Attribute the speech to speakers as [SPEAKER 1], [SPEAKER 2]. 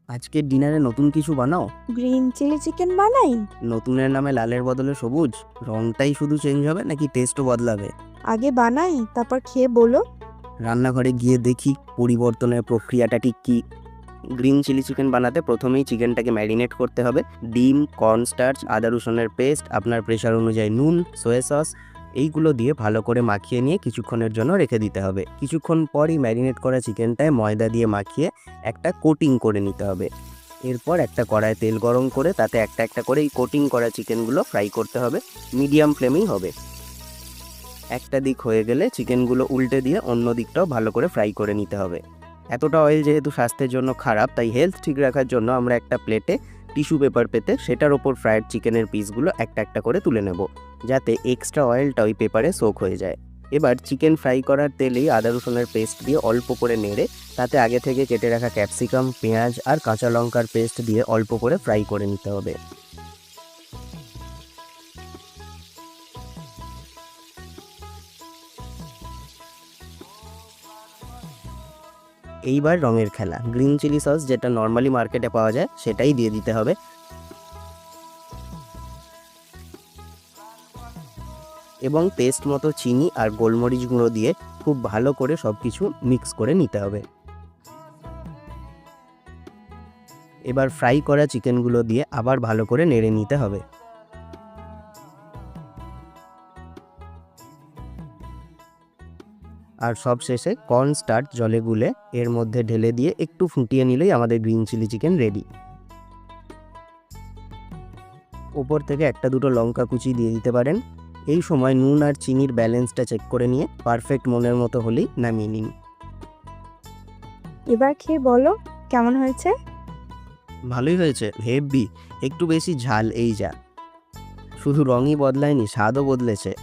[SPEAKER 1] আজকের ডিনারে নতুন কিছু বানাও।
[SPEAKER 2] গ্রিন চিলি চিকেন বানাই।
[SPEAKER 1] নতুনের নামে লালের বদলে সবুজ, রংটাই শুধু চেঞ্জ হবে নাকি টেস্টও বদলাবে?
[SPEAKER 2] আগে বানাই, তারপর খেয়ে বলো।
[SPEAKER 1] রান্নাঘরে গিয়ে দেখি পরিবর্তনের প্রক্রিয়াটা ঠিক কী। গ্রিন চিলি চিকেন বানাতে প্রথমেই চিকেনটাকে ম্যারিনেট করতে হবে। ডিম, কর্নস্টার্চ, আদা রসুনের পেস্ট, আপনার প্রেশার অনুযায়ী নুন, সোয়া সস এইগুলো দিয়ে ভালো করে মাখিয়ে নিয়ে কিছুক্ষণের জন্য রেখে দিতে হবে। কিছুক্ষণ পরই ম্যারিনেট করা চিকেনটায় ময়দা দিয়ে মাখিয়ে একটা কোটিং করে নিতে হবে। এরপর একটা কড়ায় তেল গরম করে তাতে একটা একটা করে এই কোটিং করা চিকেনগুলো ফ্রাই করতে হবে। মিডিয়াম ফ্লেমেই হবে। একটা দিক হয়ে গেলে চিকেনগুলো উল্টে দিয়ে অন্য দিকটাও ভালো করে ফ্রাই করে নিতে হবে। এতটা অয়েল যেহেতু স্বাস্থ্যের জন্য খারাপ, তাই হেলথ ঠিক রাখার জন্য আমরা একটা প্লেটে টিস্যু পেপার পেতে সেটার ওপর ফ্রাইড চিকেনের পিসগুলো একটা একটা করে তুলে নেব, যাতে এক্সট্রা অয়েলটা ওই পেপারে সোক হয়ে যায়। এবার চিকেন ফ্রাই করার তেলেই আদা রসুনের পেস্ট দিয়ে অল্প করে নেড়ে তাতে আগে থেকে কেটে রাখা ক্যাপসিকাম, পেঁয়াজ আর কাঁচা লঙ্কার পেস্ট দিয়ে অল্প করে ফ্রাই করে নিতে হবে। এইবার রঙের খেলা। গ্রিন চিলি সস যেটা নর্মালি মার্কেটে পাওয়া যায় সেটাই দিয়ে দিতে হবে। এবং পেস্ট মতো চিনি আর গোলমরিচ গুঁড়ো দিয়ে খুব ভালো করে সব কিছু মিক্স করে নিতে হবে। এবার ফ্রাই করা চিকেনগুলো দিয়ে আবার ভালো করে নেড়ে নিতে হবে। আর সব শেষে কর্ন স্টার্চ জলে গুলে এর মধ্যে ঢেলে দিয়ে একটু ফুটিয়ে নিলেই আমাদের গ্রিন চিলি চিকেন রেডি। ওপর থেকে একটা দুটো লঙ্কা কুচি দিয়ে দিতে পারেন। এই সময় নুন আর চিনির ব্যালেন্সটা চেক করে নিয়ে পারফেক্ট মনের মতো হলেই নামিয়ে নিন।
[SPEAKER 2] এবার খেয়ে বলো কেমন হয়েছে।
[SPEAKER 1] ভালোই হয়েছে, হেভি। একটু বেশি ঝাল এই যা। শুধু রঙই বদলায়নি, স্বাদও বদলেছে।